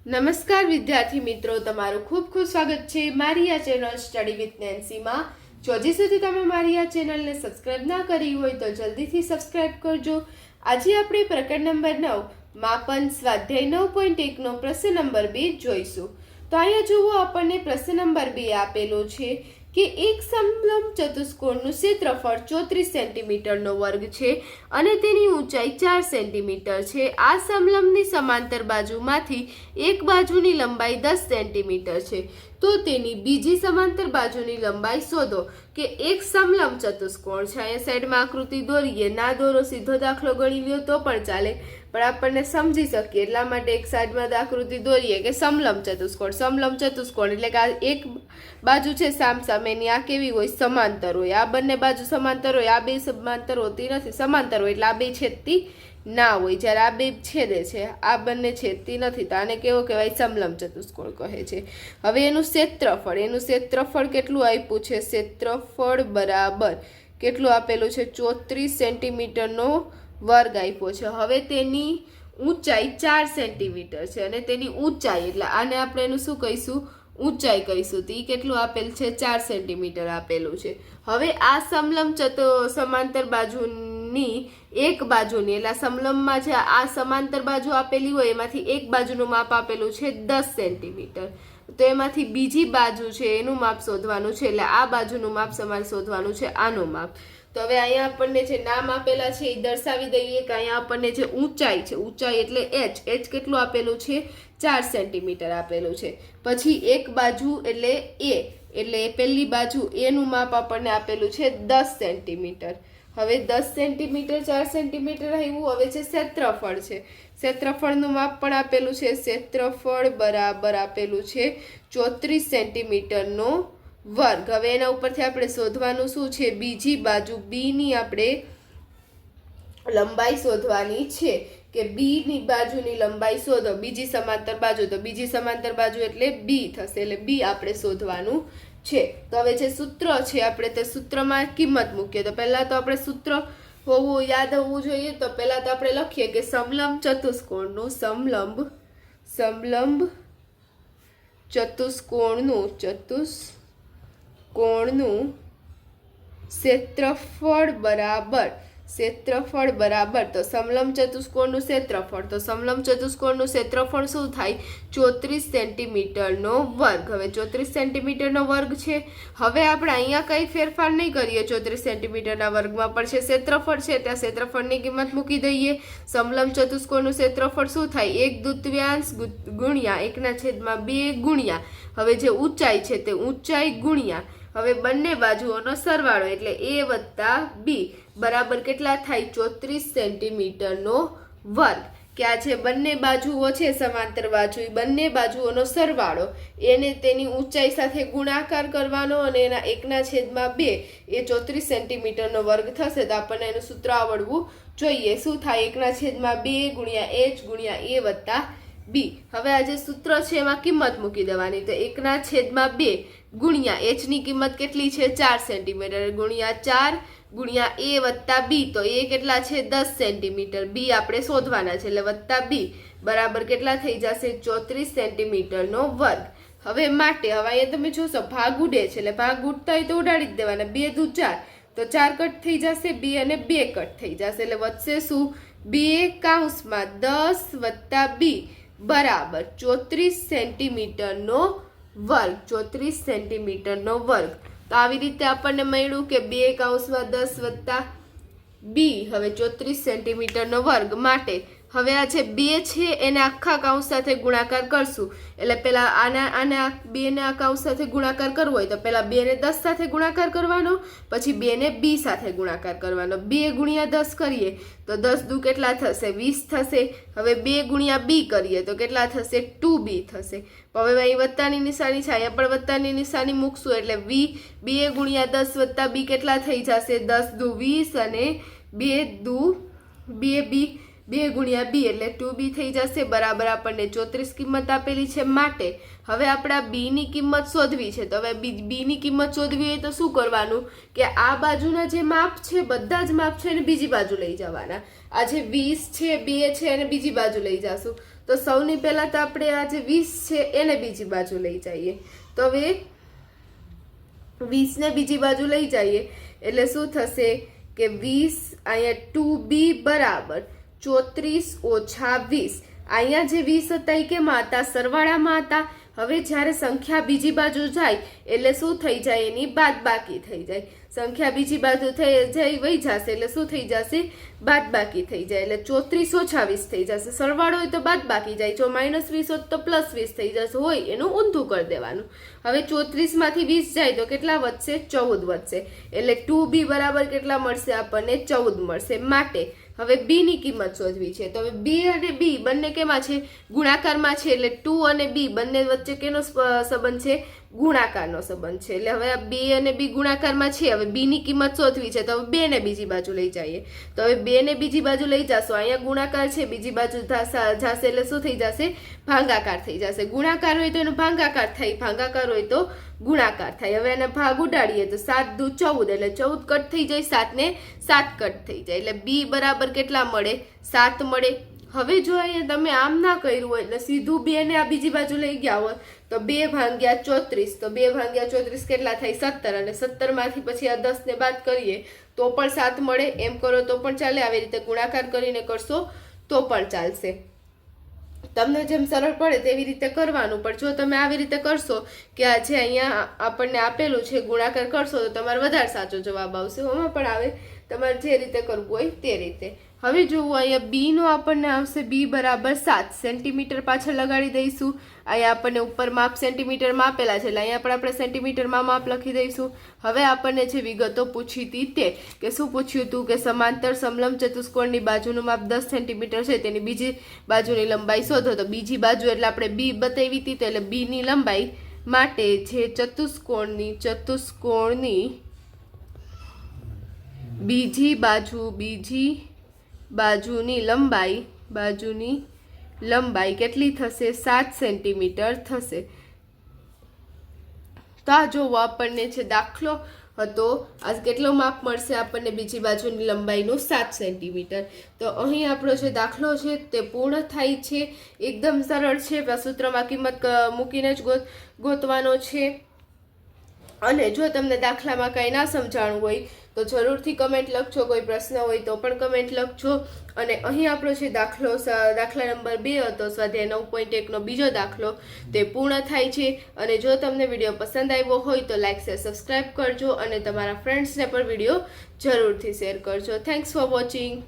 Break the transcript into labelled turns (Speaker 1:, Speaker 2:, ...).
Speaker 1: નમસ્કાર વિદ્યાર્થી મિત્રો, તમારું ખૂબ ખૂબ સ્વાગત છે મારી આ ચેનલ સ્ટડી વિથ નેન્સીમાં. જો હજી સુધી તમે મારી આ ચેનલને સબસ્ક્રાઇબ ના કરી હોય તો જલ્દીથી સબસ્ક્રાઇબ કરજો. આજે આપણે પ્રકરણ નંબર 9 માપન સ્વાધ્યાય 9.1 નો પ્રશ્ન નંબર 2 જોઈશું. તો અહીંયા જુઓ, આપણને પ્રશ્ન નંબર 2 આપેલો છે કે એક સમલંબ ચતુષ્કોણનું ક્ષેત્રફળ 34 સેન્ટીમીટરનો વર્ગ છે અને તેની ઊંચાઈ 4 સેન્ટીમીટર છે. આ સમલંબની સમાંતર બાજુમાંથી એક બાજુની લંબાઈ 10 સેન્ટીમીટર છે. તો તેની બીજી સમાંતર બાજુની લંબાઈ શોધો. કે એક સમલંબ ચતુષ્કોણ છે, અહીંયા સાઈડમાં આકૃતિ દોરીએ, ના દોરો, સીધો દાખલો ગણી લ્યો તો પણ ચાલે, પણ આપણને સમજી શકીએ એટલા માટે એક સાઈડમાં આકૃતિ દોરીએ કે સમલંબ ચતુષ્કોણ. સમલંબ ચતુષ્કોણ એટલે કે આ એક બાજુ છે સામસામેની, આ કેવી હોય? સમાંતર હોય. આ બંને બાજુ સમાંતર હોય, આ બે સમાંતર હોતી નથી, સમાંતર હોય એટલે આ બે છેદતી ના હોય. જ્યારે આ બે છેદે છે, આ બંને છેદતી નથી, તો આને કેવો કહેવાય? સમલંબ ચતુષ્કોણ કહે છે. હવે એનું ક્ષેત્રફળ કેટલું આપ્યું છે? ક્ષેત્રફળ બરાબર કેટલું આપેલું છે? 34 સેન્ટીમીટરનો વર્ગ આપ્યો છે. હવે તેની ઊંચાઈ 4 સેન્ટીમીટર છે અને તેની ઊંચાઈ એટલે આને આપણે એનું શું કહીશું? ઊંચાઈ કહીશું. તો એ કેટલું આપેલ છે? 4 સેન્ટીમીટર આપેલું છે. હવે આ સમલંબ સમાંતર બાજુની એક બાજુની એટલે સમલંબમાં છે આ સમાંતર બાજુ આપેલી હોય એમાંથી એક બાજુનું માપ આપેલું છે 10 સેન્ટીમીટર. તો એમાંથી બીજી બાજુ છે એનું માપ શોધવાનું છે, એટલે આ બાજુનું માપ તમારે શોધવાનું છે, આનું માપ. તો હવે અહીંયા આપણને જે નામ આપેલા છે એ દર્શાવી દઈએ કે અહીંયા આપણને જે ઊંચાઈ છે, ઊંચાઈ એટલે h કેટલું આપેલું છે? 4 સેન્ટીમીટર આપેલું છે. પછી એક બાજુ એટલે પહેલી બાજુ એનું માપ આપણને આપેલું છે 10 સેન્ટીમીટર. હવે 10 સેન્ટીમીટર 4 સેન્ટીમીટર આવ્યું. હવે છે ક્ષેત્રફળ છે, ક્ષેત્રફળનું માપ પણ આપેલું છે. ક્ષેત્રફળ બરાબર આપેલું છે 34 સેન્ટીમીટરનો વર્ગ. હવે એના ઉપરથી આપણે શોધવાનું શું છે? બીજી બાજુ બીની આપણે લંબાઈ શોધવાની છે કે બીની બાજુની લંબાઈ શોધો. બીજી સમાંતર બાજુ, તો બીજી સમાંતર બાજુ એટલે બી થશે, એટલે બી આપણે શોધવાનું છે. તો હવે જે સૂત્ર છે આપણે તે સૂત્રમાં કિંમત મૂકીએ. તો પહેલા તો આપણે સૂત્ર યાદ હોવું જોઈએ. તો પહેલા તો આપણે લખીએ કે સમલંબ ચતુષ્કોણનું ક્ષેત્રફળ બરાબર તો સમલંબ ચતુષ્કોણનું ક્ષેત્રફળ, તો સમલંબ ચતુષ્કોણનું ક્ષેત્રફળ શું થાય? 34 સેન્ટીમીટરનો વર્ગ. હવે 34 સેન્ટીમીટરનો વર્ગ છે. હવે આપણે અહીંયા કંઈ ફેરફાર નહીં કરીએ. 34 સેન્ટીમીટરના વર્ગમાં પણ છે ક્ષેત્રફળ છે, ત્યાં ક્ષેત્રફળની કિંમત મૂકી દઈએ. સમલંબ ચતુષ્કોણનું ક્ષેત્રફળ શું થાય? 1/2 ગુણ્યા 1/2 ગુણ્યા હવે જે ઊંચાઈ છે તે ઊંચાઈ ગુણ્યા હવે બંને બાજુઓનો સરવાળો એટલે a વત્તા b બરાબર કેટલા થાય? 34 સેન્ટીમીટરનો વર્ગ. કે આ જે બંને બાજુઓ છે સમાંતર બાજુ, એ બંને બાજુઓનો સરવાળો એને તેની ઊંચાઈ સાથે ગુણાકાર કરવાનો અને એના 1/2 એ 34 સેન્ટીમીટરનો વર્ગ થશે. તો આપણને એનું સૂત્ર આવડવું જોઈએ. શું થાય? 1/2 ગુણ્યા h ગુણ્યા a વત્તા b. હવે આ જે સૂત્ર છે એમાં કિંમત મૂકી દેવાની. તો 1/2 ગુણ્યા h ની કિંમત કેટલી છે? 4 સેન્ટીમીટર ગુણ્યા 4 ગુણ્યા a વત્તા b, તો a કેટલા છે? 10 સેન્ટીમીટર. b આપણે શોધવાના છે એટલે વત્તા b બરાબર કેટલા થઈ જશે? 34 સેન્ટીમીટરનો વર્ગ. હવે અહીંયા તમે જોશો ભાગ ઉડે છે એટલે ભાગ ઉડતા હોય તો ઉડાડી જ દેવાના. 2 દુ 4 તો 4 કટ થઈ જશે, 2 અને 2 કટ થઈ જશે એટલે વધશે શું? 2 કૌંસમાં 10 વત્તા b બરાબર 34 સેન્ટીમીટરનો વર્ગ. 34 સેન્ટીમીટરનો વર્ગ. તો આવી રીતે આપણને મળ્યું કે 2 કૌંસમાં 10 વત્તા b હવે 34 સેન્ટીમીટરનો વર્ગ માટે હવે આ જે 2 છે એને આખા કૌંસ સાથે ગુણાકાર કરશું. એટલે પેલા આના 2 ને આ કૌંસ સાથે ગુણાકાર કરવો હોય તો પેલા 2 ને 10 સાથે ગુણાકાર કરવાનો, પછી 2 ને b સાથે ગુણાકાર કરવાનો. 2 ગુણ્યા 10 કરીએ તો 10 દુ કેટલા થશે? 20 થશે. હવે 2 ગુણ્યા b કરીએ તો કેટલા થશે? 2b થશે. હવે અહીં વત્તાની નિશાની છે, અહીંયા પણ વત્તાની નિશાની મૂકશું એટલે 2 ગુણ્યા 10 વત્તા b કેટલા થઈ જશે? 10 દુ 20 અને 2 ગુણ્યા b એટલે 2b થઈ જશે બરાબર આપણને 34 કિંમત આપેલી છે. માટે હવે આપણે આ b ની કિંમત શોધવી છે. તો હવે b ની કિંમત શોધવી હોય તો શું કરવાનું કે આ બાજુના જે માપ છે બધા જ માપ છે એને બીજી બાજુ લઈ જવાના. આ જે 20 છે 2 છે અને બીજી બાજુ લઈ જશું તો સૌની પહેલાં તો આપણે આ જે 20 છે એને બીજી બાજુ લઈ જઈએ. તો હવે 20 ને બીજી બાજુ લઈ જઈએ એટલે શું થશે કે 20 અહીંયા 2b બરાબર 34 ઓછા 20. અહીંયા જે 20 હતા એ કેમાં હતા? સરવાળામાં હતા. હવે જ્યારે સંખ્યા બીજી બાજુ જાય એટલે શું થઈ જાય? એની બાદબાકી થઈ જાય. સંખ્યા બીજી બાજુ થઈ જાય વહી જશે એટલે શું થઈ જશે? બાદબાકી થઈ જાય. એટલે 34 ઓછા 20 થઈ જશે. સરવાળો હોય તો બાદબાકી જાય. જો -20 હોય તો +20 થઈ જશે. હોય એનું ઊંધું કરી દેવાનું. હવે 34 માંથી 20 જાય તો કેટલા વધશે? 14 વધશે. એટલે 2b બરાબર કેટલા મળશે? આપણને 14 મળશે. માટે હવે b ની કિંમત શોધવી છે. તો હવે b અને b બંને કેમાં છે? ગુણાકારમાં છે. એટલે 2 અને b બંને વચ્ચે કેનો સંબંધ છે? ગુણાકારનો સંબંધ છે. એટલે હવે આ b અને b ગુણાકારમાં છે. હવે b ની કિંમત શોધવી છે. તો હવે 2 ને બીજી બાજુ લઈ જઈએ. તો હવે 2 ને બીજી બાજુ લઈ જશો. અહીંયા ગુણાકાર છે, બીજી બાજુ જશે એટલે શું થઈ જશે? ભાગાકાર થઈ જશે. ગુણાકાર હોય તો એનો ભાગાકાર થાય, ભાગાકાર હોય તો ગુણાકાર થાય. હવે એને ભાગ ઉડાડીએ તો 7 દુ 14 એટલે 14 કટ થઈ જાય, 7 ને 7 કટ થઈ જાય. એટલે b બરાબર કેટલા મળે? 7 મળે. હવે જો અહીંયા તમે આમ ના કર્યું હોય એટલે સીધું 2 ને આ બીજી બાજુ લઈ ગયા હોય તો 2 ભાગ્યા 34. તો 2 ભાગ્યા 34 કેટલા થાય? 17. અને 17 માંથી પછી આ 10 ને બાદ કરીએ તો પણ 7 મળે. એમ કરો તો પણ ચાલે, આવી રીતે ગુણાકાર કરીને કરશો તો પણ ચાલશે. તમને જેમ સરળ પડે તેવી રીતે કરવાનું. પણ જો તમે આવી રીતે કરશો કે આ જે અહીંયા આપણને આપેલું છે ગુણાકાર કરશો તો તમારે વધારે સાચો જવાબ આવશે. આમાં પણ આવે, તમારે જે રીતે કરવું હોય તે રીતે. હવે જોવું અહીંયા b નો આપણને આવશે b બરાબર 7 સેન્ટીમીટર પાછળ લગાડી દઈશું. અહીંયા આપણને ઉપર માપ સેન્ટીમીટરમાં આપેલા છે એટલે અહીંયા પણ આપણે સેન્ટીમીટરમાં માપ લખી દઈશું. હવે આપણને જે વિગતો પૂછી હતી તે કે શું પૂછ્યું હતું કે સમાંતર સમલંબ ચતુષ્કોણની બાજુનું માપ 10 સેન્ટીમીટર છે, તેની બીજી બાજુની લંબાઈ શોધો. તો બીજી બાજુ એટલે આપણે b બતાવી હતી તો એટલે b ની લંબાઈ માટે જે ચતુષ્કોણની બીજી બાજુની લંબાઈ કેટલી થશે? 7 સેન્ટીમીટર થશે. તો આ જોવો આપણને છે દાખલો હતો. આ કેટલો માપ મળશે આપણને? બીજી બાજુની લંબાઈનું 7 સેન્ટીમીટર. તો અહીં આપણો જે દાખલો છે તે પૂર્ણ થાય છે. એકદમ સરળ છે. સૂત્રમાં કિંમત મૂકીને જ ગોતવાનો છે. અને જો તમને દાખલામાં કંઈ ના સમજાણું હોય તો જરૂરથી કમેન્ટ લખજો. કોઈ પ્રશ્ન હોય તો પણ કમેન્ટ લખજો. અને અહીં આપણો જે દાખલા નંબર 2 હતો, સ્વાધ્યાય 9.1 નો બીજો દાખલો, તે પૂર્ણ થાય છે. અને જો તમને વિડીયો પસંદ આવ્યો હોય તો લાઈક શેર સબસ્ક્રાઈબ કરજો અને તમારા ફ્રેન્ડ્સને પણ વિડીયો જરૂરથી શેર કરજો. Thanks for watching.